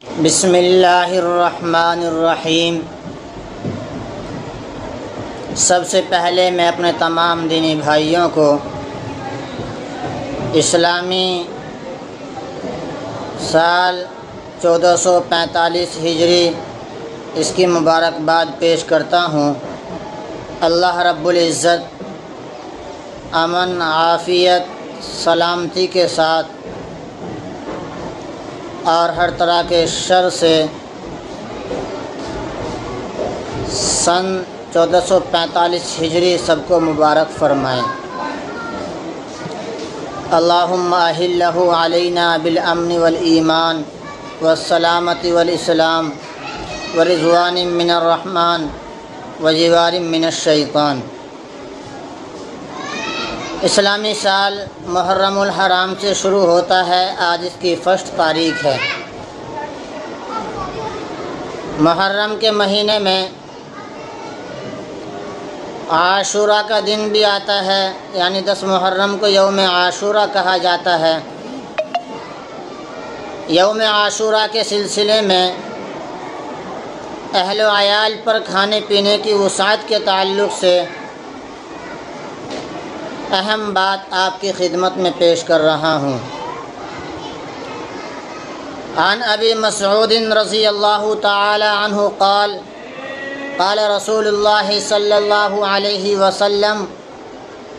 بسم اللہ الرحمن الرحیم۔ سب سے پہلے میں اپنے تمام دینی بھائیوں کو اسلامی سال 1445 ہجری اس کی مبارکباد پیش کرتا ہوں۔ اللہ رب العزت امن، عافیت، سلامتی کے ساتھ اور ہر طرح کے شر سے سن 1445 ہجری سب کو مبارک فرمائیں۔ اللہم احلہ علینا بالامن والایمان والسلامت والاسلام ورضوان من الرحمن وجوار من الشیطان۔ اسلامی سال محرم الحرام سے شروع ہوتا ہے۔ آج اس کی فرسٹ تاریخ ہے۔ محرم کے مہینے میں عاشورہ کا دن بھی آتا ہے، یعنی 10 محرم کو یوم عاشورہ کہا جاتا ہے۔ یوم عاشورہ کے سلسلے میں اہل و عیال پر کھانے پینے کی وسعت کے تعلق سے اہم بات آپ کی خدمت میں پیش کر رہا ہوں۔ عن ابی مسعود رضی اللہ تعالی عنہ قال قال رسول اللہ صلی اللہ علیہ وسلم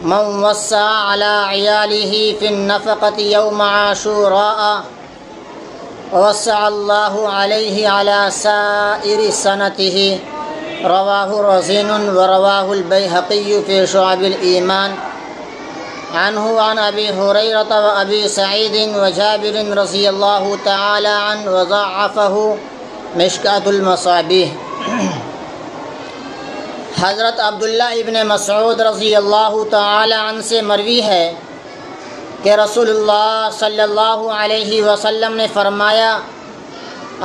من وسع على عیاله في النفقة يوم عاشوراء ووسع الله عليه على سائر سنته رواه رزين ورواه البيهقي في شعب الإيمان عنه عن ابی ہریرہ و ابی سعید و جابر رضی اللہ تعالی عنہ وضعفہ مشکاۃ المصابیح۔ حضرت عبداللہ ابن مسعود رضی اللہ تعالی عنہ سے مروی ہے کہ رسول اللہ صلی اللہ علیہ وسلم نے فرمایا،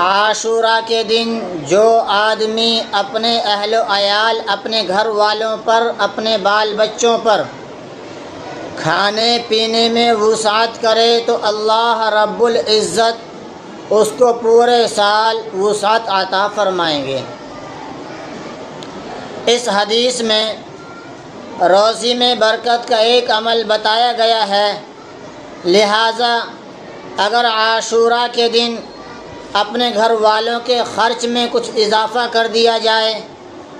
عاشورہ کے دن جو آدمی اپنے اہل و عیال، اپنے گھر والوں پر، اپنے بال بچوں پر کھانے پینے میں وسعت کرے تو اللہ رب العزت اس کو پورے سال وسعت عطا فرمائیں گے۔ اس حدیث میں روزی میں برکت کا ایک عمل بتایا گیا ہے، لہٰذا اگر عاشورہ کے دن اپنے گھر والوں کے خرچ میں کچھ اضافہ کر دیا جائے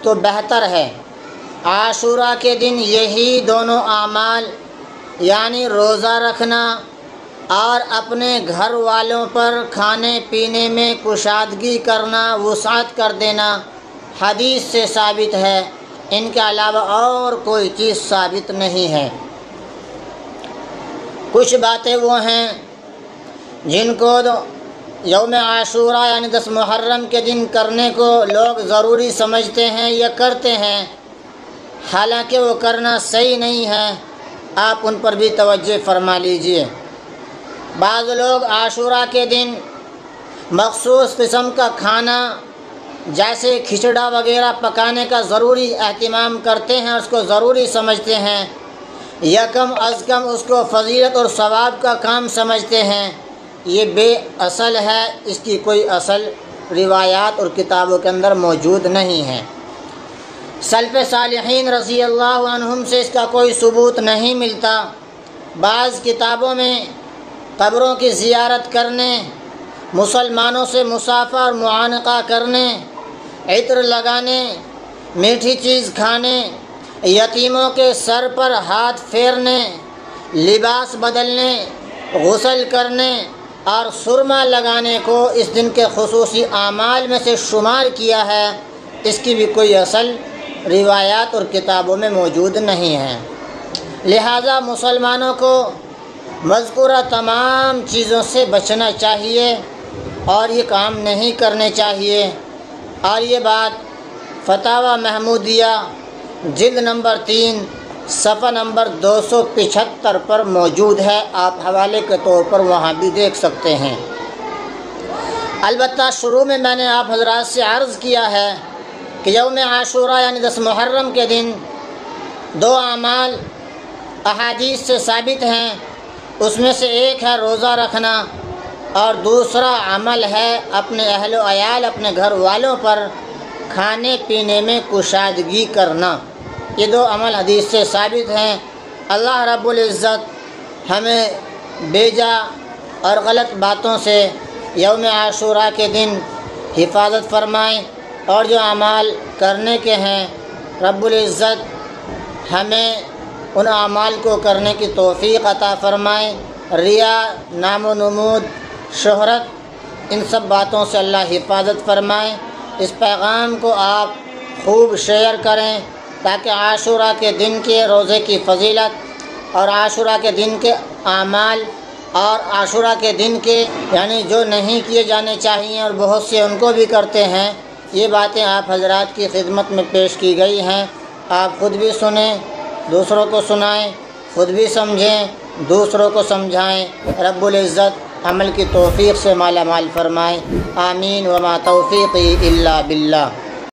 تو بہتر ہے۔ عاشورہ کے دن یہی دونوں اعمال، یعنی روزہ رکھنا اور اپنے گھر والوں پر کھانے پینے میں کشادگی کرنا، وسعت کر دینا، حدیث سے ثابت ہے۔ ان کے علاوہ اور کوئی چیز ثابت نہیں ہے۔ کچھ باتیں وہ ہیں جن کو یوم عاشورہ یعنی 10 محرم کے دن کرنے کو لوگ ضروری سمجھتے ہیں یا کرتے ہیں، حالانکہ وہ کرنا صحیح نہیں ہے۔ آپ ان پر بھی توجہ فرما لیجئے۔ بعض لوگ عاشورہ کے دن مخصوص قسم کا کھانا جیسے کھچڑا وغیرہ پکانے کا ضروری اہتمام کرتے ہیں، اس کو ضروری سمجھتے ہیں، یا کم از کم اس کو فضیلت اور ثواب کا کام سمجھتے ہیں۔ یہ بے اصل ہے، اس کی کوئی اصل روایات اور کتابوں کے اندر موجود نہیں ہے۔ سلف صالحین رضی اللہ عنہم سے اس کا کوئی ثبوت نہیں ملتا۔ بعض کتابوں میں قبروں کی زیارت کرنے، مسلمانوں سے مصافحہ اور معانقہ کرنے، عطر لگانے، میٹھی چیز کھانے، یتیموں کے سر پر ہاتھ پھیرنے، لباس بدلنے، غسل کرنے اور سرما لگانے کو اس دن کے خصوصی اعمال میں سے شمار کیا ہے، اس کی بھی کوئی اصل روایات اور کتابوں میں موجود نہیں ہیں۔ لہٰذا مسلمانوں کو مذکورہ تمام چیزوں سے بچنا چاہیے اور یہ کام نہیں کرنے چاہیے۔ اور یہ بات فتاوی محمودیہ جلد نمبر 3 صفحہ نمبر 275 پر موجود ہے، آپ حوالے کے طور پر وہاں بھی دیکھ سکتے ہیں۔ البتہ شروع میں نے آپ حضرات سے عرض کیا ہے کہ یوم عاشورہ یعنی 10 محرم کے دن 2 اعمال احادیث سے ثابت ہیں، اس میں سے ایک ہے روزہ رکھنا اور دوسرا عمل ہے اپنے اہل و عیال اپنے گھر والوں پر کھانے پینے میں کشادگی کرنا۔ یہ دو عمل حدیث سے ثابت ہیں۔ اللہ رب العزت ہمیں بیجا اور غلط باتوں سے یوم عاشوراء کے دن حفاظت فرمائیں، اور جو اعمال کرنے کے ہیں رب العزت ہمیں ان اعمال کو کرنے کی توفیق عطا فرمائیں۔ ریا، نام و نمود، شہرت، ان سب باتوں سے اللہ حفاظت فرمائیں۔ اس پیغام کو آپ خوب شیئر کریں تاکہ عاشوراء کے دن کے روزے کی فضیلت اور عاشوراء کے دن کے اعمال اور عاشوراء کے دن کے یعنی جو نہیں کیے جانے چاہیے اور بہت سے ان کو بھی کرتے ہیں، یہ باتیں آپ حضرات کی خدمت میں پیش کی گئی ہیں۔ آپ خود بھی سنیں، دوسروں کو سنائیں، خود بھی سمجھیں، دوسروں کو سمجھائیں۔ رب العزت عمل کی توفیق سے مالا مال فرمائیں۔ آمین۔ وما توفیقی الا باللہ۔